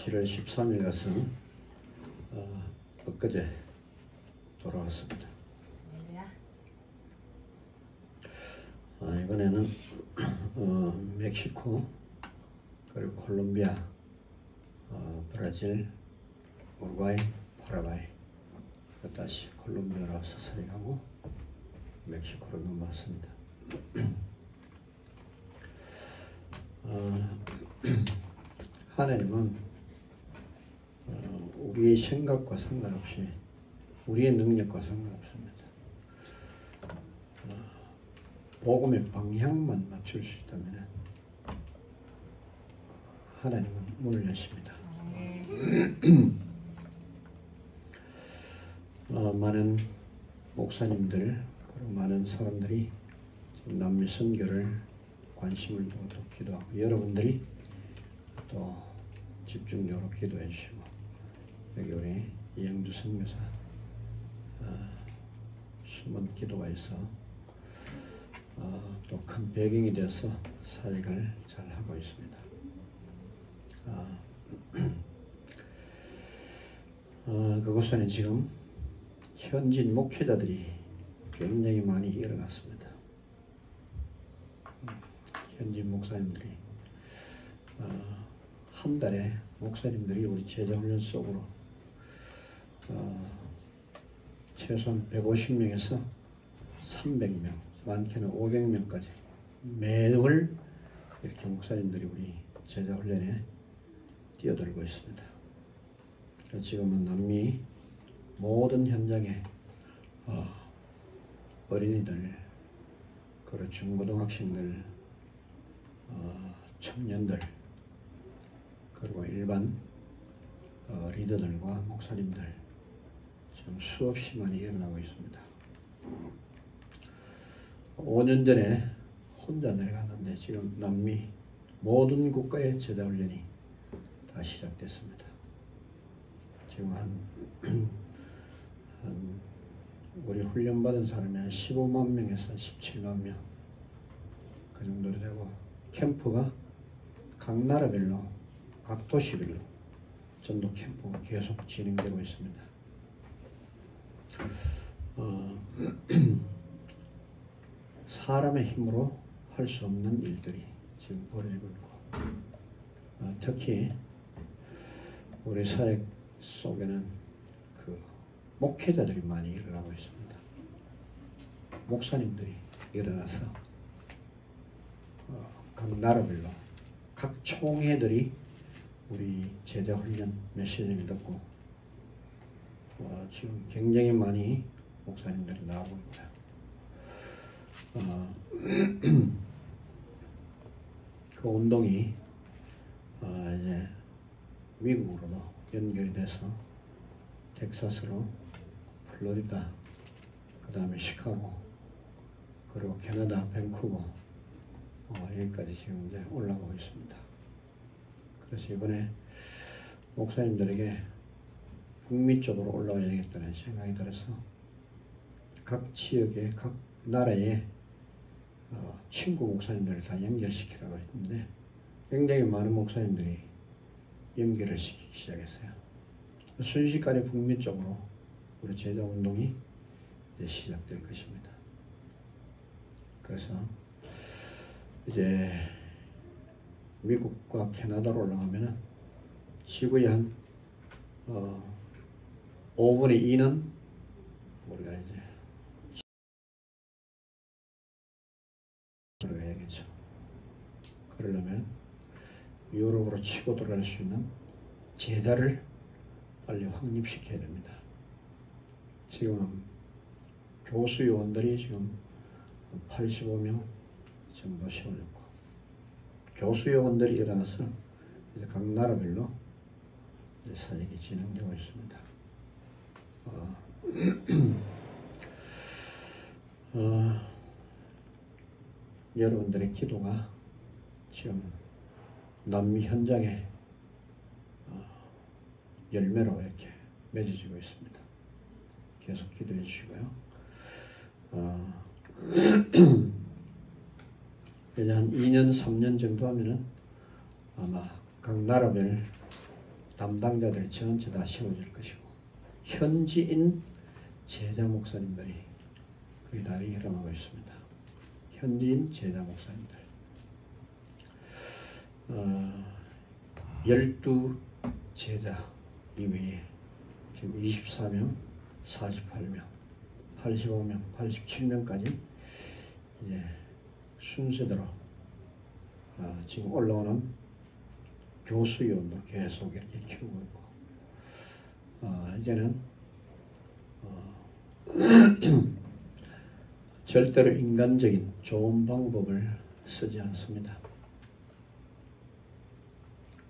7월 13일 것은 엊그제 돌아왔습니다. 이번에는 멕시코, 그리고 콜롬비아, 브라질, 우루과이, 파라과이, 다시 콜롬비아로 서서히 가고 멕시코로 넘어왔습니다. 하나님은 우리의 생각과 상관없이, 우리의 능력과 상관없습니다. 복음의 방향만 맞출 수 있다면 하나님은 문을 여십니다. 많은 목사님들, 그리고 많은 사람들이 남미 선교를 관심을 두고 또 기도하고, 여러분들이 또 집중적으로 기도해 주시고, 여기 우리 이영주 선교사 숨은 기도가 있어 또 큰 배경이 되어서 사역을 잘 하고 있습니다. 그곳에는 지금 현진 목회자들이 굉장히 많이 일어났습니다. 현진 목사님들이 한 달에 목사님들이 우리 제자훈련 속으로 최소한 150명에서 300명, 많게는 500명까지 매월 이렇게 목사님들이 우리 제자훈련에 뛰어들고 있습니다. 지금은 남미 모든 현장에 어린이들, 그리고 중고등학생들, 청년들, 그리고 일반 리더들과 목사님들 지금 수없이 많이 일어나고 있습니다. 5년 전에 혼자 내려갔는데 지금 남미 모든 국가의 제자훈련이 다 시작됐습니다. 지금 한 우리 훈련받은 사람이 한 15만 명에서 17만 명 그 정도로 되고, 캠프가 각 나라별로, 각 도시별로 전도 캠프가 계속 진행되고 있습니다. 사람의 힘으로 할 수 없는 일들이 지금 벌어지고 있고, 특히 우리 사역 속에는 그 목회자들이 많이 일어나고 있습니다. 목사님들이 일어나서 각 나라별로 각 총회들이 우리 제자훈련 메시지를 듣고 지금 굉장히 많이 목사님들이 나오고 있고요. 그 운동이 이제 미국으로도 연결이 돼서 텍사스로, 플로리다, 그 다음에 시카고, 그리고 캐나다 밴쿠버, 여기까지 지금 이제 올라가고 있습니다. 그래서 이번에 목사님들에게 북미 쪽으로 올라와야 되겠다는 생각이 들어서 각 지역의, 각 나라의 친구 목사님들을 다 연결시키라고 했는데 굉장히 많은 목사님들이 연결을 시키기 시작했어요. 순식간에 북미 쪽으로 우리 제자운동이 이제 시작될 것입니다. 그래서 이제 미국과 캐나다로 올라가면은 지구의 한 5분의 2는 우리가 이제 해야겠죠. 그러려면 유럽으로 치고 들어갈 수 있는 제자를 빨리 확립시켜야 됩니다. 지금 교수 요원들이 지금 85명 정도 세워졌고, 교수 요원들이 일어나서 이제 각 나라별로 이제 사역이 진행되고 있습니다. 여러분들의 기도가 지금 남미 현장에 열매로 이렇게 맺어지고 있습니다. 계속 기도해 주시고요. 이제 한 2년, 3년 정도 하면은 아마 각 나라별 담당자들이 전체 다 세워질 것이고 현지인 제자 목사님들이 거기 다 일어나고 있습니다. 현지인 제자 목사님들 12 제자 이외에 지금 24명, 48명, 85명, 87명까지 이제 순서대로 지금 올라오는 교수위원도 계속 이렇게 키우고 있고 이제는 절대로 인간적인 좋은 방법을 쓰지 않습니다.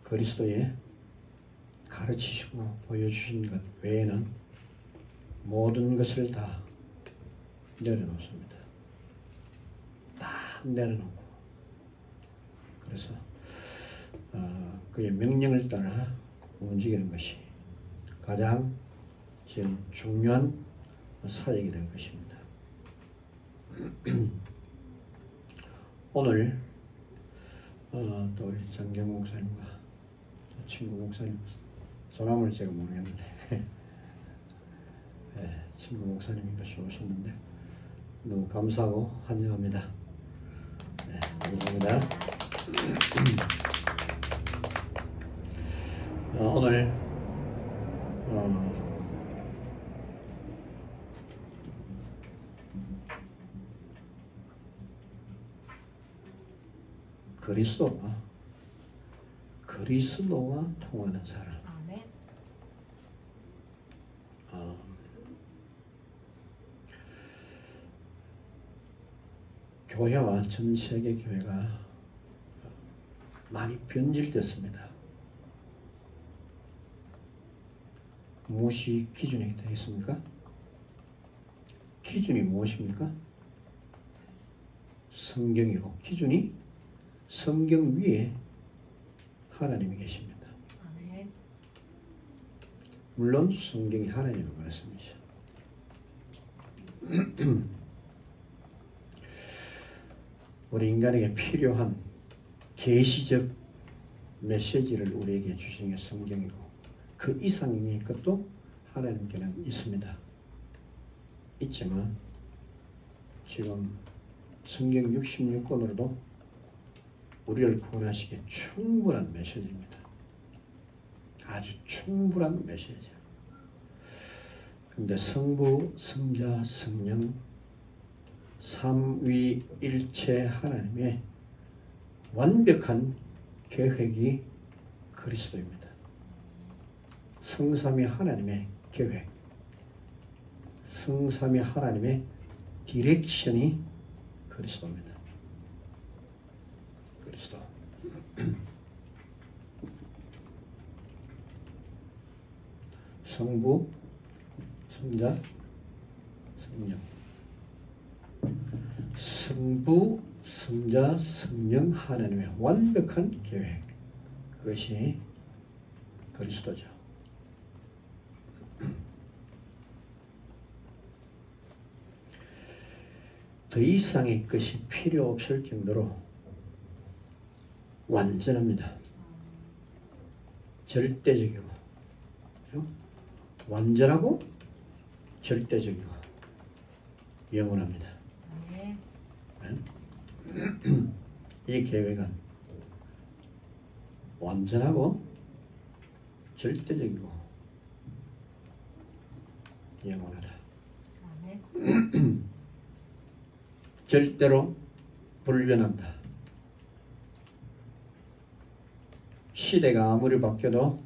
그리스도의 가르치시고 보여주신 것 외에는 모든 것을 다 내려놓습니다. 다 내려놓고 그래서 그의 명령을 따라 움직이는 것이 가장 지금 중요한 사역이 될 것입니다. 오늘 또 우리 장경 목사님과 친구 목사님 성함을 제가 모르겠는데 네, 친구 목사님이 이렇게 오셨는데 너무 감사하고 환영합니다. 네, 감사합니다. 오늘 그리스도와 통하는 사람. 아멘. 교회와 전 세계 교회가 많이 변질됐습니다. 무엇이 기준이 되겠습니까? 기준이 무엇입니까? 성경이고 기준이 성경 위에 하나님이 계십니다. 아멘. 물론 성경이 하나님의 말씀이죠. 우리 인간에게 필요한 계시적 메시지를 우리에게 주신 게 성경이고 그 이상의 것도 하나님께는 있습니다. 있지만 지금 성경 66권으로도 우리를 구원하시기에 충분한 메시지입니다. 아주 충분한 메시지. 근데 성부, 성자, 성령 삼위일체 하나님의 완벽한 계획이 그리스도입니다. 성삼위 하나님의 계획, 성삼위 하나님의 디렉션이 그리스도입니다. 그리스도. 성부, 성자, 성령. 성부, 성자, 성령 하나님의 완벽한 계획. 그것이 그리스도죠. 더 이상의 것이 필요 없을 정도로 완전합니다. 절대적이고, 그렇죠? 완전하고 절대적이고 영원합니다. 네. 이 계획은 완전하고 절대적이고 영원하다. 네. 절대로 불변한다. 시대가 아무리 바뀌어도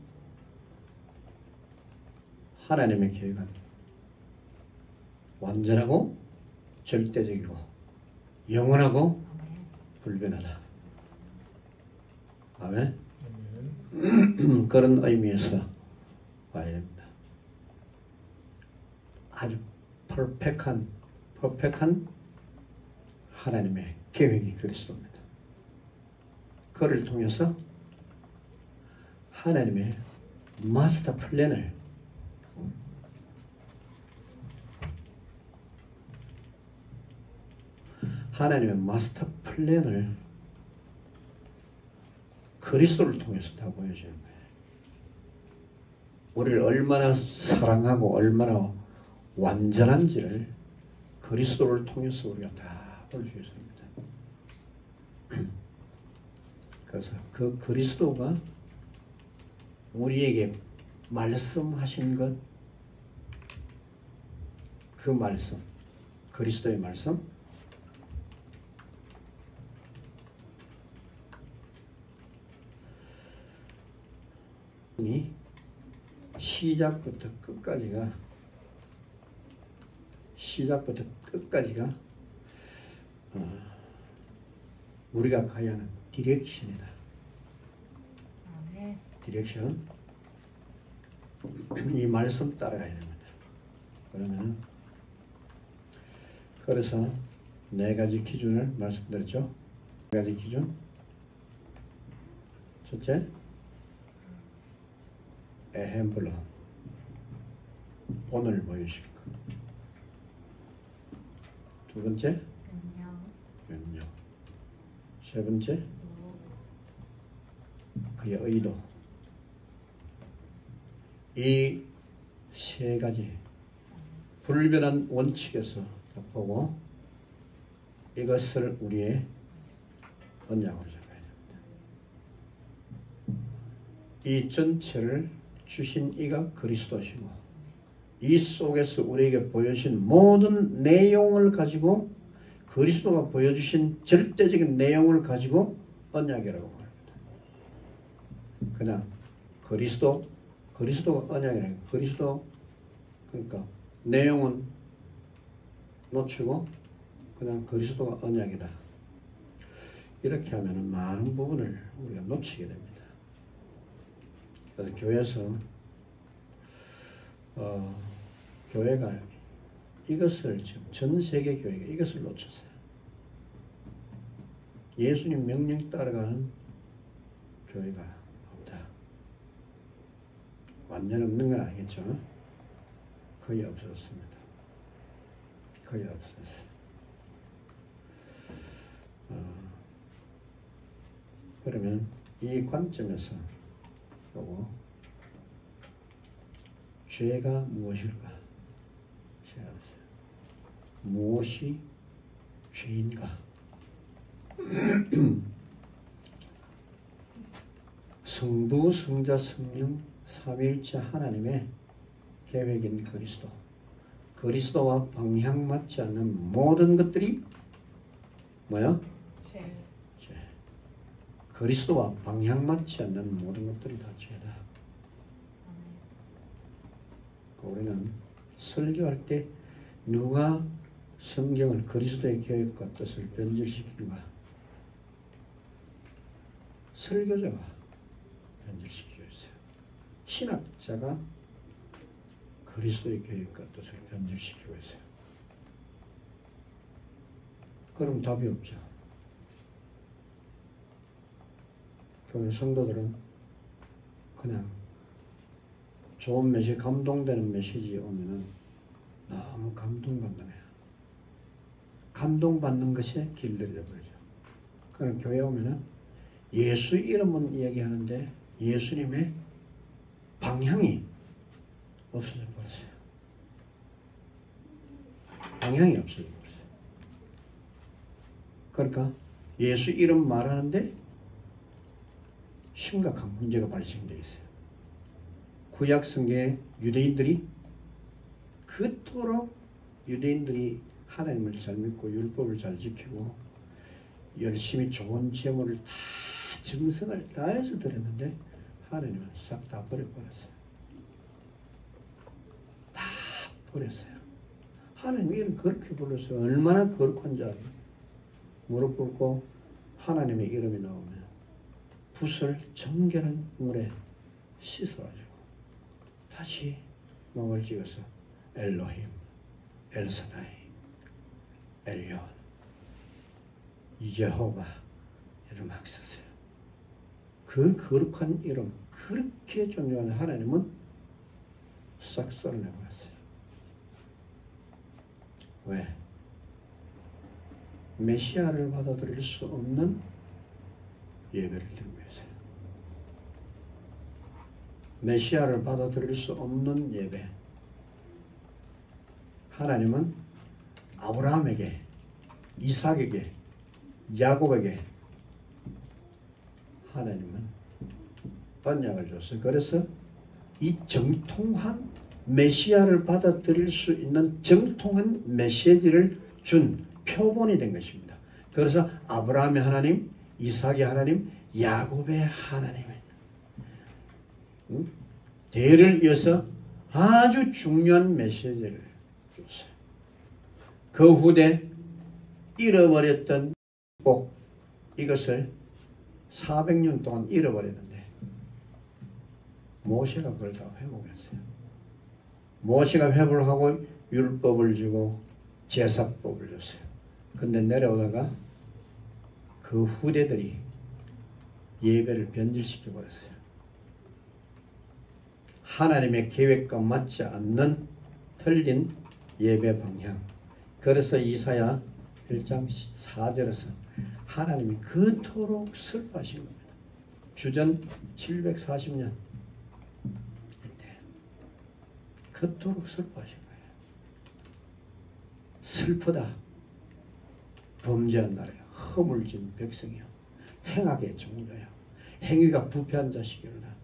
하나님의 계획은 완전하고 절대적이고 영원하고 불변하다. 아멘. 그런 의미에서 봐야 됩니다. 아주 퍼펙한 하나님의 계획이 그리스도입니다. 그를 통해서 하나님의 마스터 플랜을 그리스도를 통해서 다 보여주는 거예요. 우리를 얼마나 사랑하고 얼마나 완전한지를 그리스도를 통해서 우리가 다 볼 수 있습니다. 그래서 그 그리스도가 우리에게 말씀하신 것, 그 말씀, 그리스도의 말씀, 이 시작부터 끝까지가 우리가 가야 하는 디렉션이다. 아멘. 디렉션. 이 말씀 따라가야 됩니다. 그러면 그래서 네 가지 기준을 말씀드렸죠. 네 가지 기준. 첫째, 에헴블러, 본을 보여주실 것. 두 번째, 명령. 세 번째, 그의 의도. 이 세 가지 불변한 원칙에서 보고 이것을 우리의 언약으로 잡아야 됩니다. 이 전체를 주신 이가 그리스도시고 이 속에서 우리에게 보여주신 모든 내용을 가지고 그리스도가 보여주신 절대적인 내용을 가지고 언약이라고 합니다. 그냥 그리스도가 언약이라고. 그리스도 그러니까 내용은 놓치고 그냥 그리스도가 언약이다. 이렇게 하면 많은 부분을 우리가 놓치게 됩니다. 그래서 교회에서 교회가 이것을 지금 전 세계 교회가 이것을 놓쳤어요. 예수님 명령 따라가는 교회가 없다. 완전 없는 건 아니겠죠. 거의 없었습니다. 거의 없었어요. 그러면 이 관점에서 보고 죄가 무엇일까? 무엇이 죄인가? 성부, 성자, 성령, 삼위일체 하나님의 계획인 그리스도. 그리스도와 방향 맞지 않는 모든 것들이 뭐야? 죄. 그리스도와 방향 맞지 않는 모든 것들이 다 죄다. 우리는 설교할 때 누가 성경을 그리스도의 계획과 뜻을 변질시키는가? 설교자가 변질시키고 있어요. 신학자가 그리스도의 계획과 뜻을 변질시키고 있어요. 그럼 답이 없죠. 그러면 성도들은 그냥 좋은 메시지, 감동되는 메시지 오면은 너무 감동받는 거야. 감동받는 것에 길들여 버리죠. 그럼 교회 오면은 예수 이름은 이야기하는데 예수님의 방향이 없어져 버렸어요. 방향이 없어져 버렸어요. 그러니까 예수 이름 말하는데 심각한 문제가 발생되어 있어요. 구약 성경의 유대인들이 그토록 유대인들이 하나님을 잘 믿고 율법을 잘 지키고 열심히 좋은 제물을 다 정성을 다해서 드렸는데 하나님은 싹 다 버려버렸어요. 다 버렸어요. 하나님이 이름 그렇게 불렀어요. 얼마나 거룩한 줄 알아요. 무릎 꿇고 하나님의 이름이 나오면 붓을 정결한 물에 씻어가지고 다시 목을 찍어서 엘로힘, 엘사다이, 엘yon, 예호바 이름 막 썼어요. 그 거룩한 이름, 그렇게 존중하는 하나님은 싹 썰어내버렸어요. 왜? 메시아를 받아들일 수 없는 예배를 드리고 있어요. 메시아를 받아들일 수 없는 예배. 하나님은 아브라함에게, 이삭에게, 야곱에게 하나님은 언약을 줬어요. 그래서 이 정통한 메시아를 받아들일 수 있는 정통한 메시지를 준 표본이 된 것입니다. 그래서 아브라함의 하나님, 이삭의 하나님, 야곱의 하나님입니다. 대를 이어서 아주 중요한 메시지를 줬어요. 그 후대 잃어버렸던 복, 이것을 400년 동안 잃어버렸는데 모세가 그걸 다 회복했어요. 모세가 회복하고 율법을 주고 제사법을 줬어요. 근데 내려오다가 그 후대들이 예배를 변질시켜 버렸어요. 하나님의 계획과 맞지 않는 틀린 예배 방향. 그래서 이사야 1장 4절에서 하나님이 그토록 슬퍼하신 겁니다. 주전 740년 그토록 슬퍼하신 거예요. 슬프다. 범죄한 나라야. 허물진 백성이요. 행악의 종자야. 행위가 부패한 자식이로다.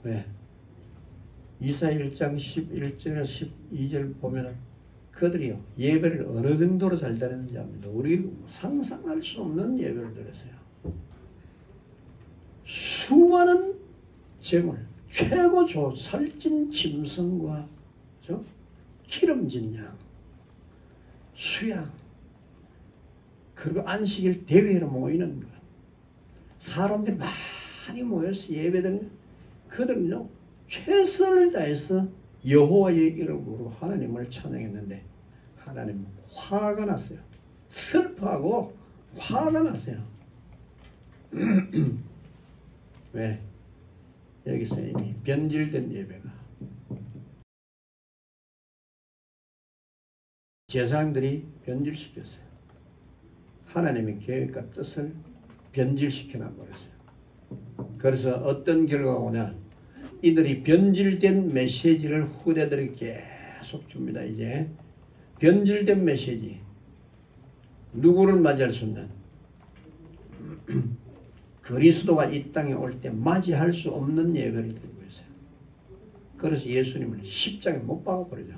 왜? 이사야 1장 11절 12절 보면 그들이요 예배를 어느 정도로 잘 드렸는지 압니다. 우리 상상할 수 없는 예배를 드렸어요. 수많은 제물, 최고 살찐 짐승과 기름진 양, 수양, 그리고 안식일 대회로 모이는 것, 사람들이 많이 모여서 예배드리는 그들은요 최선을 다해서 여호와의 이름으로 하나님을 찬양했는데 하나님 화가 났어요. 슬퍼하고 화가 났어요. 왜? 여기서 이미 변질된 예배가 제사장들이 변질시켰어요. 하나님의 계획과 뜻을 변질시켜 놔버렸어요. 그래서 어떤 결과가 오냐? 이들이 변질된 메시지를 후대들이 계속 줍니다. 이제 변질된 메시지, 누구를 맞이할 수 없는 그리스도가 이 땅에 올 때 맞이할 수 없는 예배를 드리고 있어요. 그래서 예수님을 십자가에 못 박아버리죠.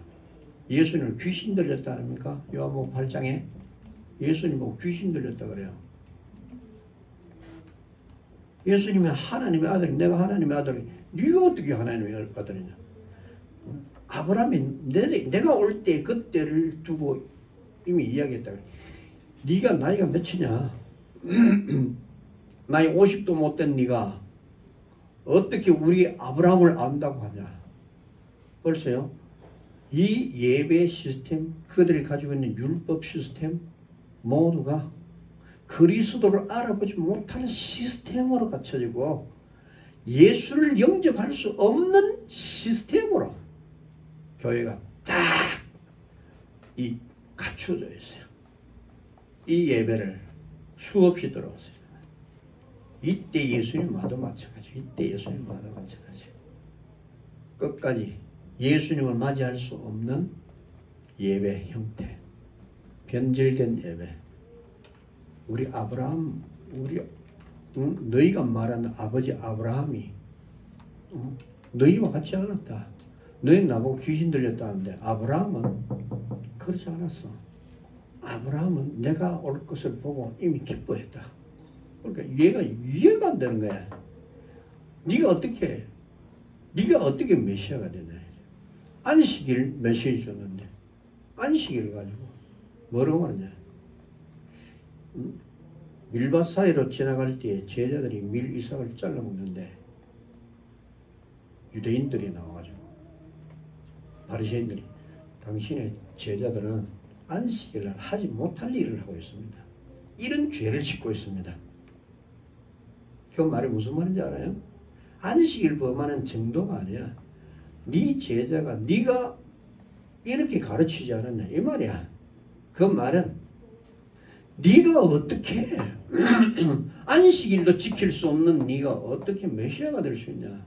예수님을 귀신 들렸다 아닙니까? 요한복음 8장에 예수님 보고 귀신 들렸다 그래요. 예수님이 하나님의 아들, 내가 하나님의 아들이 네가 어떻게 하나님의 아들이냐? 아브라함이 내가 올 때 그때를 두고 이미 이야기했다. 네가 나이가 몇이냐? 나이 50도 못된 네가 어떻게 우리 아브라함을 안다고 하냐? 벌써요. 이 예배 시스템, 그들이 가지고 있는 율법 시스템 모두가 그리스도를 알아보지 못하는 시스템으로 갖춰지고 예수를 영접할 수 없는 시스템으로 교회가 딱 이 갖춰져 있어요. 이 예배를 수없이 들어왔어요. 이때 예수님 와도 마찬가지. 이때 예수님 와도 마찬가지. 끝까지 예수님을 맞이할 수 없는 예배 형태, 변질된 예배. 우리 아브라함, 너희가 말하는 아버지 아브라함이 너희와 같지 않았다. 너희 나보고 귀신 들렸다는데 아브라함은 그렇지 않았어. 아브라함은 내가 올 것을 보고 이미 기뻐했다. 그러니까 얘가 이해가 안 되는 거야. 네가 어떻게 메시아가 되냐. 안식일 메시지 줬는데 안식일 가지고 뭐라고 하느냐. 밀밭 사이로 지나갈 때 제자들이 밀 이삭을 잘라 먹는데 유대인들이 나와가지고 바리새인들이 당신의 제자들은 안식일날 하지 못할 일을 하고 있습니다. 이런 죄를 짓고 있습니다. 그 말이 무슨 말인지 알아요? 안식일 범하는 정도가 아니야. 네 제자가 네가 이렇게 가르치지 않았냐 이 말이야. 그 말은 네가 어떻게 안식일도 지킬 수 없는 네가 어떻게 메시아가 될 수 있냐?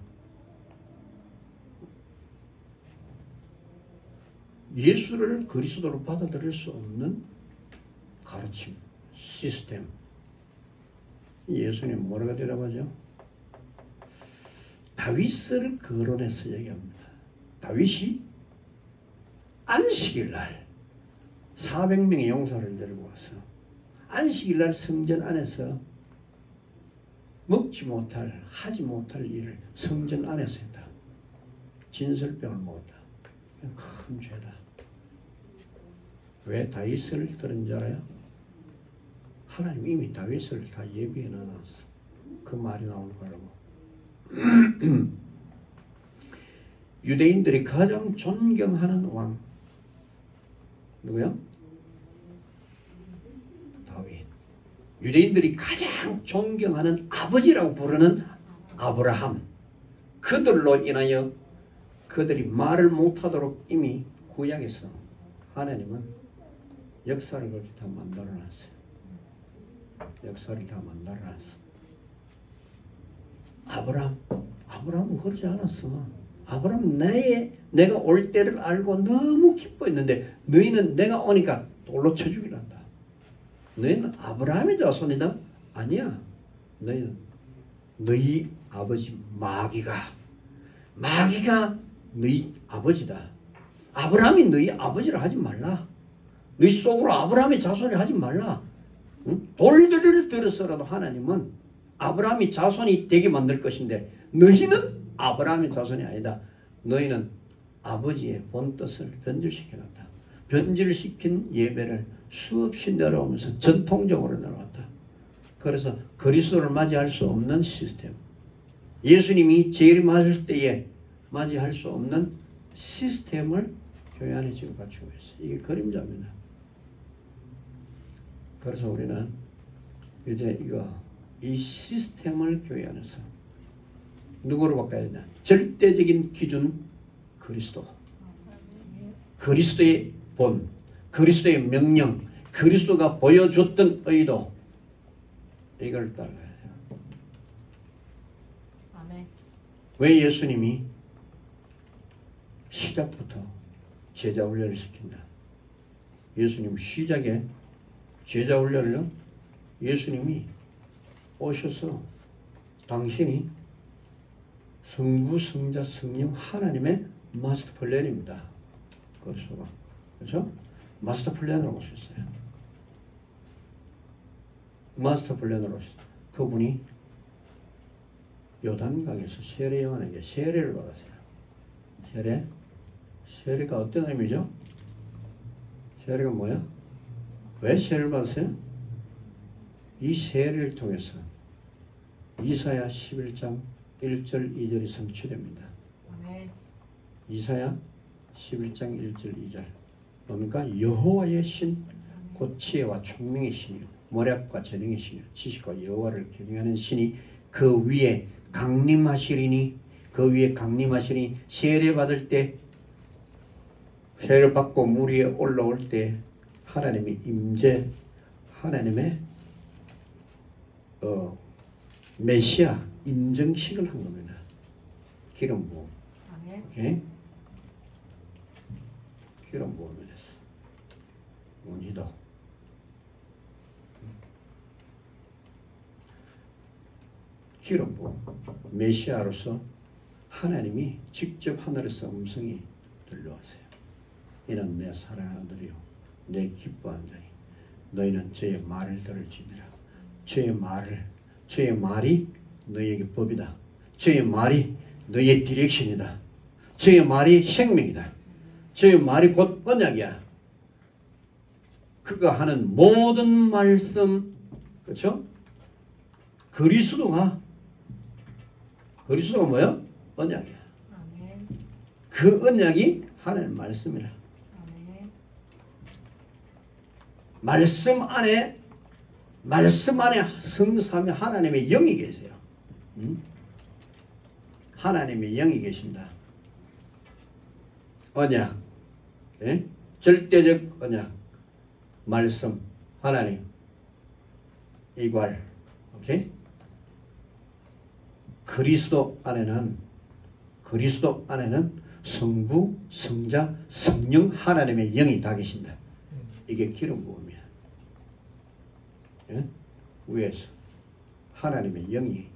예수를 그리스도로 받아들일 수 없는 가르침, 시스템. 예수님 뭐라고 대답하죠? 다윗을 거론해서 얘기합니다. 다윗이 안식일날 400명의 용사를 데리고 와서 안식일날 성전 안에서 먹지 못할, 하지 못할 일을 성전 안에서 했다. 진설병을 먹었다. 큰 죄다. 왜 다윗을 들은 줄 알아요? 하나님 이미 다윗을 다 예비해 놔놨어. 그 말이 나오는 거라고. 유대인들이 가장 존경하는 왕 누구야? 다윗. 유대인들이 가장 존경하는 아버지라고 부르는 아브라함. 그들로 인하여 그들이 말을 못하도록 이미 구약에서 하나님은 역사를 그렇게 다 만들어놨어요. 역사를 다 만들어놨어. 아브라함은 그러지 않았어. 아브라함은 내가 올 때를 알고 너무 기뻐했는데 너희는 내가 오니까 돌로 쳐 죽이란다. 너희는 아브라함의 자손이다? 아니야. 너희는 너희 아버지 마귀가 너희 아버지다. 아브라함이 너희 아버지를 하지 말라. 너희 속으로 아브라함의 자손이 하지 말라. 응? 돌들을 들어서라도 하나님은 아브라함이 자손이 되게 만들 것인데 너희는 아브라함의 자손이 아니다. 너희는 아버지의 본뜻을 변질시켜놨다. 변질시킨 예배를 수없이 내려오면서 전통적으로 내려왔다. 그래서 그리스도를 맞이할 수 없는 시스템. 예수님이 재림하실 때에 맞이할 수 없는 시스템을 교회 안에 지금 갖추고 있어요. 이게 그림자입니다. 그래서 우리는 이제 이 시스템을 교회 안에서 누구로 바꿔야 되냐? 절대적인 기준 그리스도. 그리스도의 본, 그리스도의 명령, 그리스도가 보여줬던 의도. 이걸 따라가야 돼요. 아멘. 왜 예수님이 시작부터 제자 훈련을 시킨다? 예수님 시작에 제자 훈련을요? 예수님이 오셔서 당신이 성부, 성자, 성령 하나님의 마스터 플랜입니다. 그렇죠? 마스터 플랜으로 오셨어요. 마스터 플랜으로 오셨어요. 그분이 요단강에서 세례 요한에게 세례를 받았어요. 세례가 어떤 의미죠? 세례가 뭐야? 왜 세례를 받았어요? 이 세례를 통해서 이사야 11장 1절 2절이 성취됩니다. 아멘. 이사야 11장 1절 2절 뭡니까? 여호와의 신, 곧 지혜와 총명의 신이요 모략과 재능의 신이요 지식과 여호와를 경외하는 신이 그 위에 강림하시리니 세례 받을 때 세례를 받고 물 위에 올라올 때 하나님의 임재, 하나님의 메시아 인정식을 한 겁니다. 기름 부음. 아멘. 오케이? 기름 부음을 했어. 원희도. 기름 부음. 메시아로서 하나님이 직접 하늘에서 음성이 들려왔어요. 이는 내 사랑하는 아들이요 내 기뻐하는 자니 너희는 저의 말을 들을지니라. 저의 말이 너희에게 법이다. 저의 말이 너희의 디렉션이다. 저의 말이 생명이다. 저의 말이 곧 언약이야. 그가 하는 모든 말씀, 그렇죠? 그리스도가 뭐야? 언약이야. 아멘. 그 언약이 하나님 말씀이라. 아멘. 말씀 안에 성삼위 하나님의 영이 계세요. 하나님의 영이 계신다. 언약, 예? 절대적 언약, 말씀, 하나님. 이괄. 오케이? 그리스도 안에는 성부, 성자, 성령 하나님의 영이 다 계신다. 이게 기름 부음이야. 예? 위에서 하나님의 영이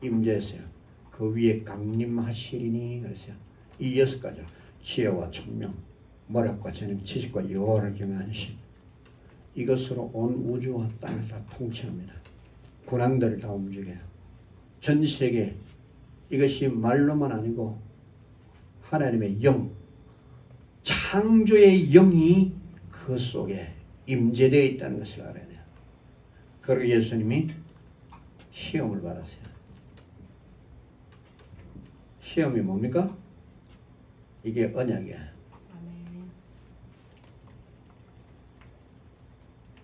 임재했어요. 그 위에 강림하시리니 그랬어요. 이 6가지 지혜와 총명, 모략과 재능, 지식과 여호와를 경외하는 신. 이것으로 온 우주와 땅을 다 통치합니다. 군왕들을 다 움직여요. 전 세계 이것이 말로만 아니고 하나님의 영, 창조의 영이 그 속에 임재되어 있다는 것을 알아야 돼요. 그리고 예수님이 시험을 받았어요. 시험이 뭡니까? 이게 언약이야. 아멘.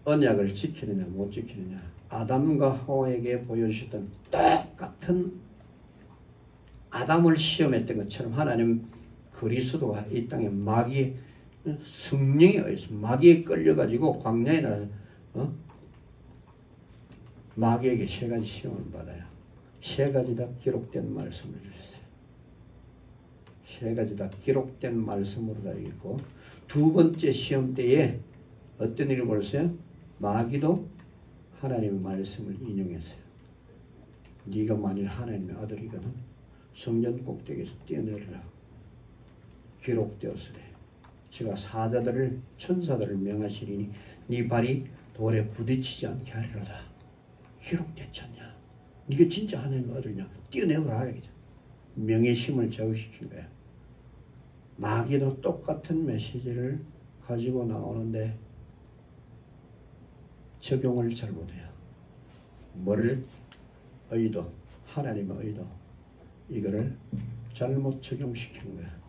언약을 지키느냐 못 지키느냐. 아담과 하와에게 보여주셨던 똑같은 아담을 시험했던 것처럼 하나님 그리스도가 이 땅에 마귀의 성령에 의해서 마귀에 끌려가지고 광야에 나가 마귀에게 3가지 시험을 받아요. 3가지 다 기록된 말씀을 주셨어요. 3가지 다 기록된 말씀으로 다 있고, 2번째 시험 때에 어떤 일을 벌였어요? 마귀도 하나님의 말씀을 인용했어요. 네가 만일 하나님의 아들이거든 성전 꼭대기에서 뛰어내리라. 기록되었으되 제가 사자들을 천사들을 명하시리니 네 발이 돌에 부딪히지 않게 하리로다. 기록됐잖냐. 네가 진짜 하나님의 아들이냐. 뛰어내보라 하겠죠. 명예심을 저격시킨 거야. 마귀도 똑같은 메시지를 가지고 나오는데 적용을 잘 못해요. 뭐를? 의도, 하나님의 의도, 이거를 잘못 적용시키는 거야.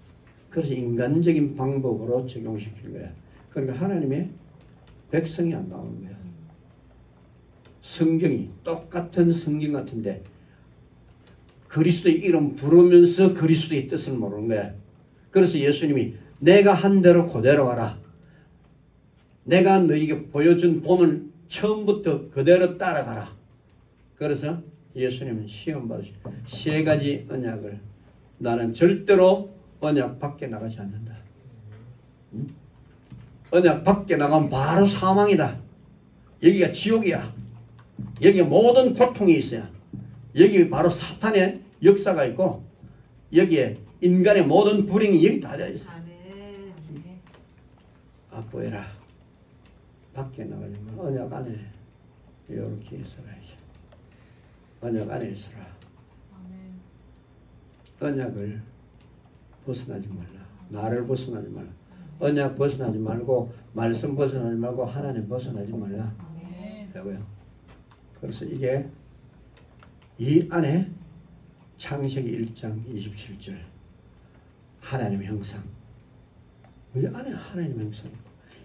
그래서 인간적인 방법으로 적용시키는 거야. 그러니까 하나님의 백성이 안 나오는 거야. 성경이 똑같은 성경 같은데 그리스도의 이름 부르면서 그리스도의 뜻을 모르는 거야. 그래서 예수님이 내가 한 대로 그대로 하라. 내가 너에게 보여준 본을 처음부터 그대로 따라가라. 그래서 예수님은 시험 받으시고 3가지 언약을 나는 절대로 언약 밖에 나가지 않는다. 응? 언약 밖에 나가면 바로 사망이다. 여기가 지옥이야. 여기에 모든 고통이 있어요. 여기 바로 사탄의 역사가 있고 여기에 인간의 모든 불행이 여기 다 있어요. 아멘. 보여라. 밖에 나가려면 언약 안에 이렇게 있어라. 언약 안에 있어라. 아멘. 언약을 벗어나지 말라. 나를 벗어나지 말라. 언약 벗어나지 말고 말씀 벗어나지 말고 하나님 벗어나지 말라. 아멘. 라고요. 그래서 이게 이 안에 창세기 1장 27절 하나님의 형상, 이 안에 하나님의 형상,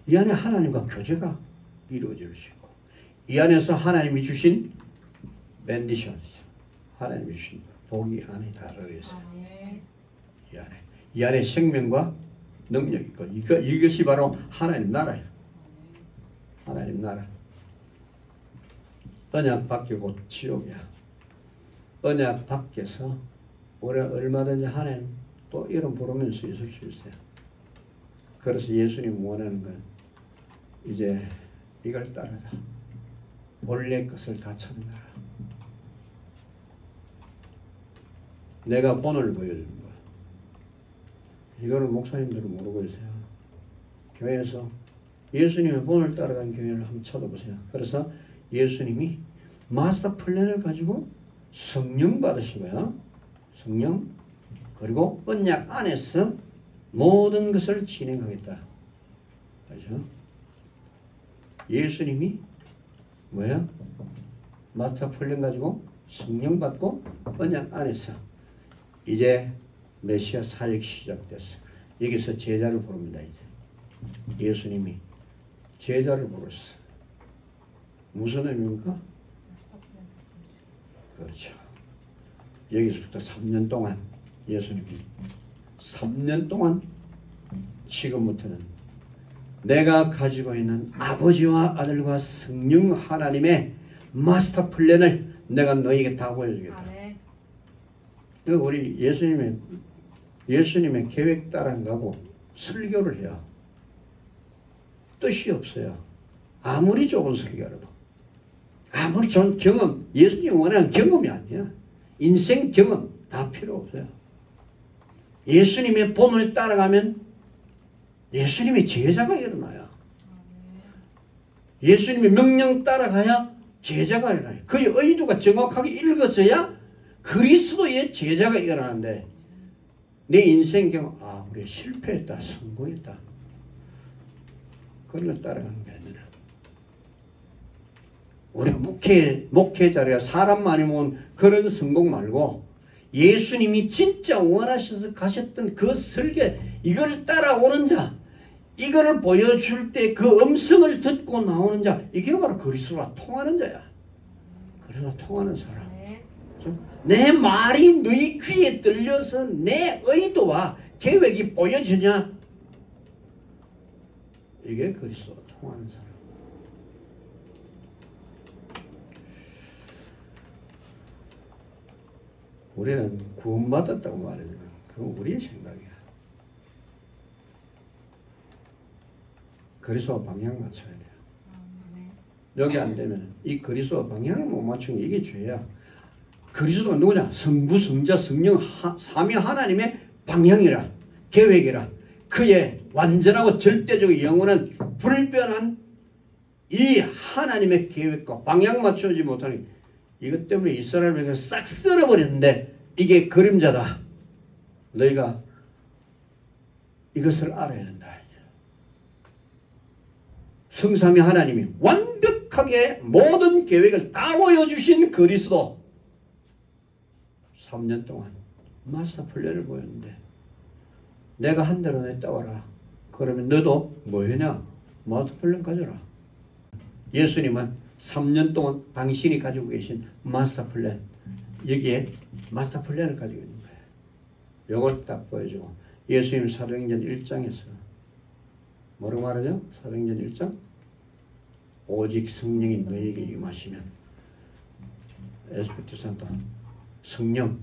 이 안에 하나님과 교제가 이루어질 수 있고 이 안에서 하나님이 주신 벤디션, 하나님이 주신 복이 안에 다 들어있어요. 이 안에 생명과 능력이 있고 이것이 바로 하나님 나라예요. 하나님 나라. 언약 밖에 곧 지옥이야. 언약 밖에서 우리가 얼마든지 하나님 또 이름 부르면서 있을 수 있어요. 그래서 예수님 원하는 건 이제 이걸 따르자. 원래 것을 다 찾는다. 내가 본을 보여주는 거야. 이거를 목사님들은 모르고 있어요. 교회에서 예수님의 본을 따라간 교회를 한번 찾아보세요. 그래서 예수님이 마스터 플랜을 가지고 성령 받으시고요. 성령 그리고 언약 안에서 모든 것을 진행하겠다. 그렇죠? 예수님이 뭐야? 마스터 플랜 가지고 성령 받고 언약 안에서 이제 메시아 사역이 시작됐어. 여기서 제자를 부릅니다. 이제 예수님이 제자를 부르셨어. 무슨 의미입니까? 그렇죠. 여기서부터 3년 동안 예수님이 3년 동안 지금부터는 내가 가지고 있는 아버지와 아들과 성령 하나님의 마스터 플랜을 내가 너에게 다 보여주겠다. 아멘. 우리 예수님의 계획 따라 안 가고 설교를 해야 뜻이 없어요. 아무리 좋은 설교라도, 아무리 좋은 경험, 예수님이 원하는 경험이 아니야. 인생 경험 다 필요 없어요. 예수님의 본을 따라가면 예수님의 제자가 일어나요. 예수님의 명령 따라가야 제자가 일어나요. 그의 의도가 정확하게 읽어져야 그리스도의 제자가 일어나는데, 내 인생 경험, 우리 실패했다, 성공했다, 그런 걸 따라가는 게 아니라, 우리가 목회자가 사람 많이 모은 그런 성공 말고 예수님이 진짜 원하셔서 가셨던 그 설계, 이걸 따라오는 자, 이거를 보여줄 때 그 음성을 듣고 나오는 자, 이게 바로 그리스도와 통하는 자야. 그래서 통하는 사람. 내 말이 너희 귀에 들려서 내 의도와 계획이 보여주냐, 이게 그리스도와 통하는 사람. 우리는 구원받았다고 말해주면 그건 우리의 생각이야. 그리스도와 방향 맞춰야 돼요. 여기 안 되면 이 그리스도와 방향을 못 맞추면 이게 죄야. 그리스도가 누구냐? 성부, 성자, 성령, 삼위 하나님의 방향이라, 계획이라, 그의 완전하고 절대적 영원한 불변한 이 하나님의 계획과 방향 맞추지 못하니, 이것 때문에 이스라엘 백성을 싹 썰어버렸는데 이게 그림자다. 너희가 이것을 알아야 된다. 성삼위 하나님이 완벽하게 모든 계획을 다 보여주신 그리스도, 3년 동안 마스터 플랜을 보였는데, 내가 한 대로 내 따와라. 그러면 너도 뭐 했냐? 마스터 플랜 가져라. 예수님은 3년 동안 당신이 가지고 계신 마스터 플랜, 여기에 마스터 플랜을 가지고 있는 거예요. 이걸 딱 보여주고, 예수님 사도행전 1장에서 뭐라고 말하죠? 사도행전 1장? 오직 성령이 너에게 임하시면, 에스피리투 산토, 성령,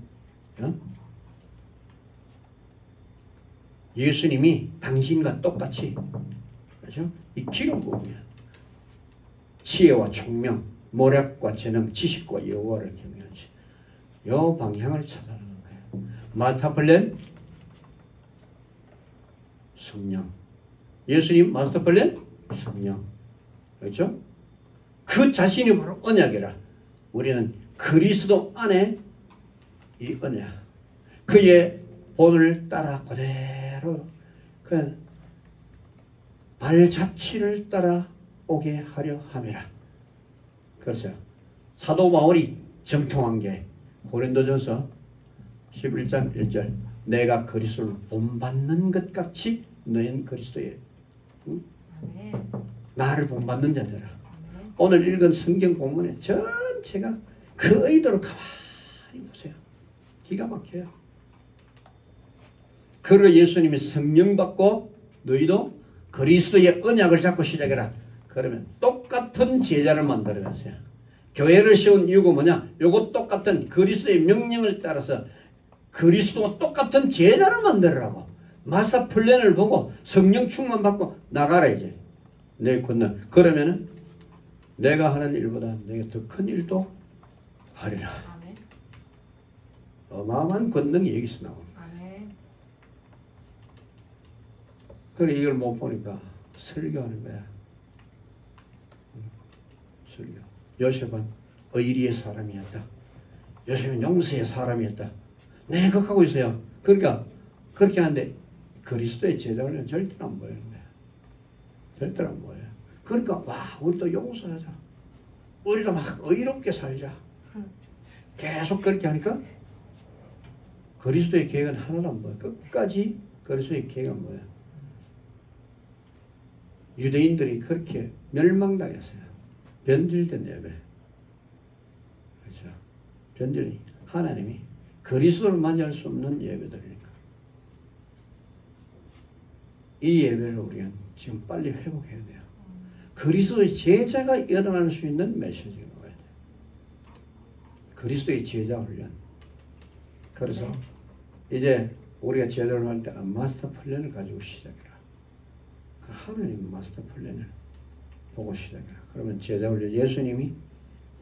예수님이 당신과 똑같이, 그렇죠? 이 기름 부으면 지혜와 총명, 모략과 재능, 지식과 여호와를 경외하시, 요 방향을 찾아가는 거예요. 마스터 플랜, 성령. 예수님 마스터 플랜, 성령. 그렇죠? 그 자신이 바로 언약이라. 우리는 그리스도 안에 이 언약, 그의 본을 따라 그대로 그 발자취를 따라 오게 하려 함이라. 그래서 사도 바울이 정통한 게 고린도전서 11장 1절, 내가 그리스도를 본받는 것 같이 너희는 그리스도의 나를 본받는 자들아. 오늘 읽은 성경 본문의 전체가 그 의도를 가만히 보세요. 기가 막혀요. 그리고 예수님이 성령 받고 너희도 그리스도의 언약을 잡고 시작해라. 그러면 똑같은 제자를 만들어내세요. 교회를 세운 이유가 뭐냐? 요거 똑같은 그리스도의 명령을 따라서 그리스도와 똑같은 제자를 만들으라고. 마스터 플랜을 보고 성령 충만 받고 나가라 이제. 내 건너. 그러면은 내가 하는 일보다 내가 더 큰 일도 하리라. 아멘. 어마어마한 권능이 여기서 나옵니다. 아멘. 그래 이걸 못 보니까 설교하는 거야. 설교. 요셉은 의리의 사람이었다. 요셉은 용서의 사람이었다. 네, 그거 하고 있어요. 그러니까 그렇게 하는데 그리스도의 제자는 절대로 안 보이는 거야. 절대로 안 보여요. 그러니까 와, 우리도 용서하자. 우리도 막 의롭게 살자. 계속 그렇게 하니까 그리스도의 계획은 하나도 안 보여. 끝까지 그리스도의 계획은 뭐야? 유대인들이 그렇게 멸망당했어요. 변질된 예배. 그렇죠. 변질이 하나님이 그리스도를 맞이할 수 없는 예배들이니까. 이 예배를 우리가 지금 빨리 회복해야 돼요. 그리스도의 제자가 일어날 수 있는 메시지가 나와야 돼요. 그리스도의 제자 훈련. 그래서 이제 우리가 제자를 할 때 마스터 플랜을 가지고 시작해라. 하나님 마스터 플랜을 보고 시작해라. 그러면 제자 훈련 예수님이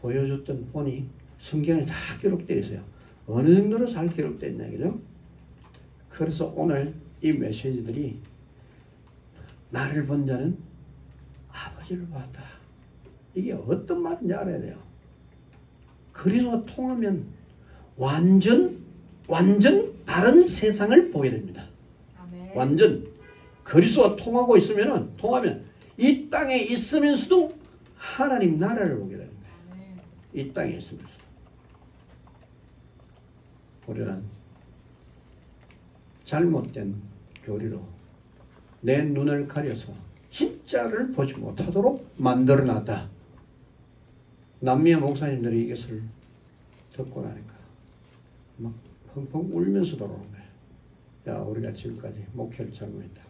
보여줬던 본이 성경에 다 기록되어 있어요. 어느 정도로 잘 기록되어 있냐, 그죠? 그래서 오늘 이 메시지들이 나를 본 자는 아버지를 봤다. 이게 어떤 말인지 알아야 돼요. 그리스도와 통하면 완전 다른 세상을 보게 됩니다. 아멘. 완전 그리스도와 통하면 이 땅에 있으면서도 하나님 나라를 보게 됩니다. 아멘. 이 땅에 있으면서 우리는 잘못된 교리로 내 눈을 가려서 진짜를 보지 못하도록 만들어놨다. 남미의 목사님들이 이것을 듣고 나니까 막 펑펑 울면서 돌아오는 거예요. 야, 우리가 지금까지 목회를 잘못했다.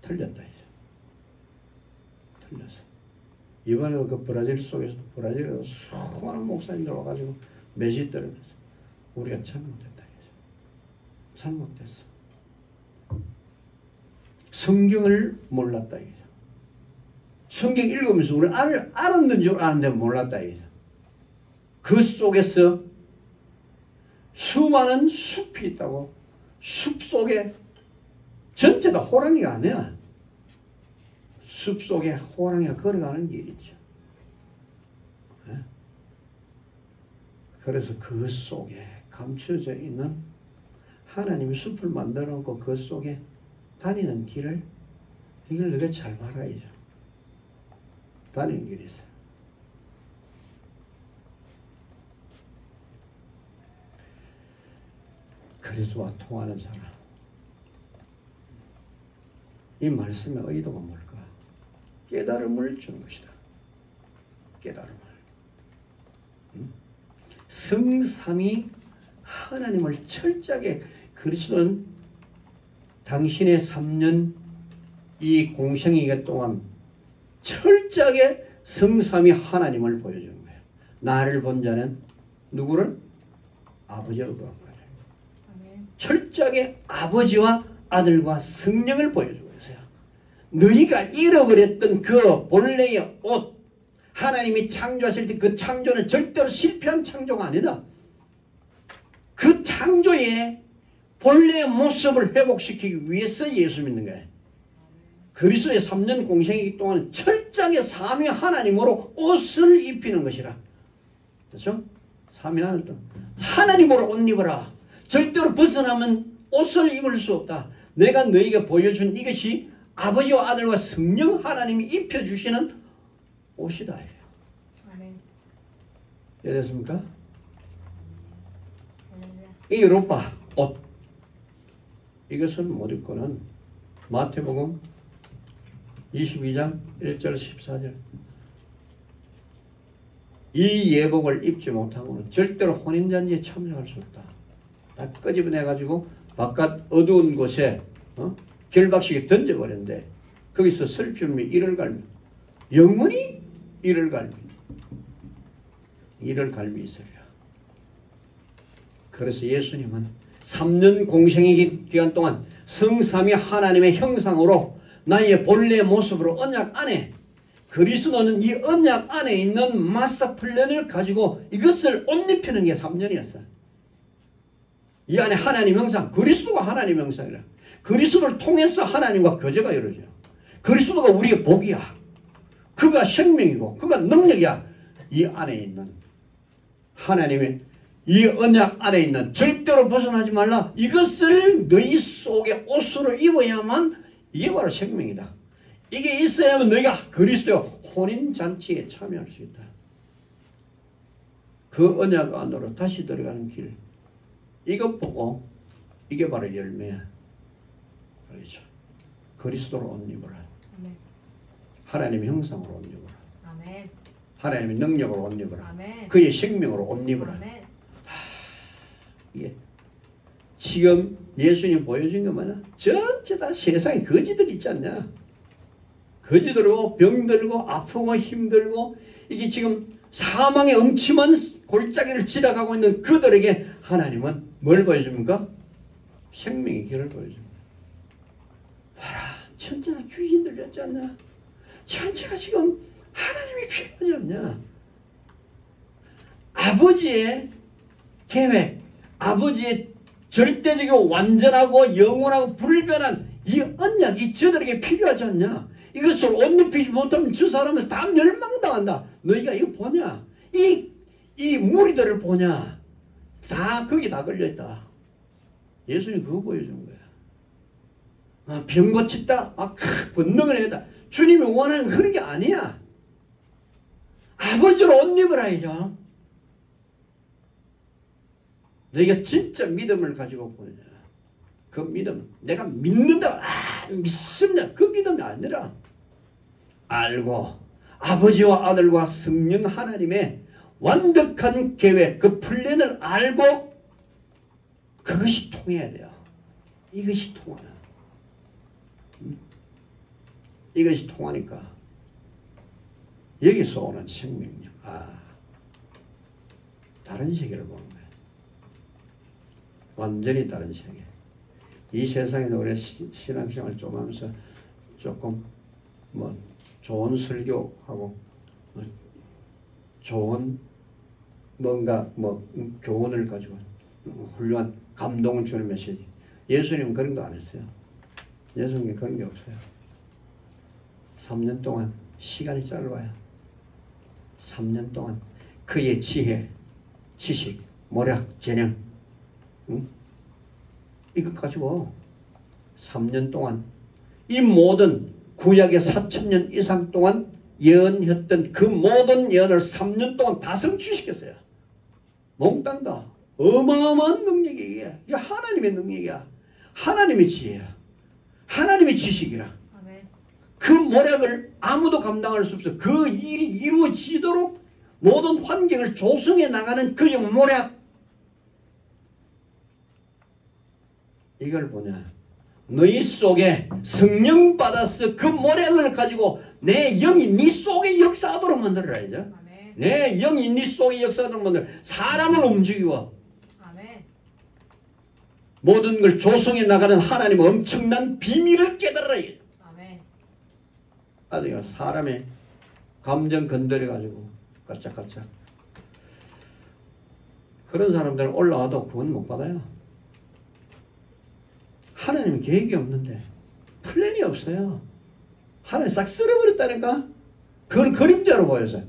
틀렸다 이제. 틀렸어. 이번에 그 브라질 속에서도 브라질에서 수많은 목사님들 와가지고 메시 떨면서 우리가 잘못했다 이제. 잘못됐어. 성경을 몰랐다 이거죠. 성경 읽으면서 우리 알았는 줄 아는데 몰랐다 이거죠. 그 속에서 수많은 숲이 있다고. 숲 속에 전체 다 호랑이가 아니야. 숲 속에 호랑이가 걸어가는 길이죠. 그래서 그 속에 감춰져 있는 하나님이 숲을 만들어 놓고 그 속에 다니는 길을 이걸 너가 잘 말아야죠. 다니는 길이 있어요. 그리스도와 통하는 사람. 이 말씀의 의도가 뭘까? 깨달음을 주는 것이다. 깨달음을. 성삼위 하나님을 철저하게 그리스도는 당신의 3년 이 공생애기 동안 철저하게 성삼위 하나님을 보여주는 거예요. 나를 본 자는 누구를? 아버지를 보는 거예요. 철저하게 아버지와 아들과 성령을 보여주고 있어요. 너희가 잃어버렸던 그 본래의 옷, 하나님이 창조하실 때 그 창조는 절대로 실패한 창조가 아니다. 그 창조의 본래의 모습을 회복시키기 위해서 예수 믿는 거예요. 그리스도의 3년 공생이기 동안 철저하게 삼위 하나님으로 옷을 입히는 것이라. 그렇죠? 삼위 하나님으로 옷 입어라. 절대로 벗어나면 옷을 입을 수 없다. 내가 너희에게 보여준 이것이 아버지와 아들과 성령 하나님이 입혀주시는 옷이다. 이해됐습니까? 이 유로파 옷. 이것은 못 입고는 마태복음 22장 1절 14절 이 예복을 입지 못하고는 절대로 혼인잔치에 참여할 수 없다. 다 끄집어내가지고 바깥 어두운 곳에 결박식에 던져버렸는데 거기서 슬픔이 이를 갈미 영원히 이를 갈미 있으리라. 그래서 예수님은 3년 공생의 기간 동안 성삼위 하나님의 형상으로 나의 본래의 모습으로 언약 안에 그리스도는 이 언약 안에 있는 마스터 플랜을 가지고 이것을 옷 입히는 게 3년이었어요. 이 안에 하나님 형상, 그리스도가 하나님 형상이라. 그리스도를 통해서 하나님과 교제가 이루어져요. 그리스도가 우리의 복이야. 그가 생명이고 그가 능력이야. 이 안에 있는 하나님의 이 언약 안에 있는 절대로 벗어나지 말라. 이것을 너희 속에 옷으로 입어야만 이게 바로 생명이다. 이게 있어야만 너희가 그리스도의 혼인잔치에 참여할 수 있다. 그 언약 안으로 다시 들어가는 길. 이것 보고 이게 바로 열매야. 그렇죠. 그리스도로 옷 입어라. 아멘. 하나님의 형상으로 옷 입어라. 아멘. 하나님의 능력으로 옷 입어라. 아멘. 그의 생명으로 옷 입어라. 아멘. 이게 지금 예수님 보여준 거 뭐냐? 전체 다 세상에 거지들 있지 않냐? 거지들고 병들고 아프고 힘들고 이게 지금 사망의 음침한 골짜기를 지나가고 있는 그들에게 하나님은 뭘 보여줍니까? 생명의 길을 보여줍니다. 봐라, 천지나 귀신 들렸지 않냐? 천지가 지금 하나님이 필요하지 않냐? 아버지의 계획, 아버지의 절대적이고 완전하고 영원하고 불변한 이 언약이 저들에게 필요하지 않냐? 이것을 옷 입히지 못하면 저 사람은 다 멸망당한다. 너희가 이거 보냐? 이 무리들을 보냐? 다 거기 다 걸려있다. 예수님 그거 보여준 거야. 병 고쳤다. 권능을 했다. 주님이 원하는 그런 게 아니야. 아버지로 옷 입으라야죠. 너희가 진짜 믿음을 가지고 보느냐. 그 믿음은 내가 믿는다. 믿습니다. 그 믿음이 아니라 알고 아버지와 아들과 성령 하나님의 완벽한 계획, 그 플랜을 알고 그것이 통해야 돼요. 이것이 통하는. 이것이 통하니까 여기서 오는 생명력. 다른 세계를 보는 거예요. 완전히 다른 세계. 이 세상에서 우리 신앙생활 좀 하면서 조금 좋은 설교하고 좋은 뭔가 교훈을 가지고 훌륭한 감동을 주는 메시지. 예수님은 그런 거 안 했어요. 예수님은 그런 게 없어요. 3년 동안 시간이 짧아요. 3년 동안 그의 지혜, 지식, 모략, 재능 이것 가지고 3년 동안 이 모든 구약의 4,000년 이상 동안 예언했던 그 모든 예언을 3년 동안 다 성취시켰어요. 몽땅 다. 어마어마한 능력이야. 이게 하나님의 능력이야. 하나님의 지혜야. 하나님의 지식이라. 그 모략을 아무도 감당할 수 없어. 그 일이 이루어지도록 모든 환경을 조성해 나가는 그 모략. 이걸 보냐. 너희 속에 성령 받아서 그 모략을 가지고 내 영이 네 속에 역사하도록 만들어야죠. 내 영이 네 속에 역사하도록 만들어. 사람을 움직이고 모든 걸 조성해 나가는 하나님의 엄청난 비밀을 깨달아야죠. 아주 사람의 감정 건드려가지고 까짝까짝 그런 사람들은 올라와도 구원 못 받아요. 하나님 계획이 없는데 플랜이 없어요. 하나님 싹 쓸어버렸다니까. 그걸 그림자로 보여서요.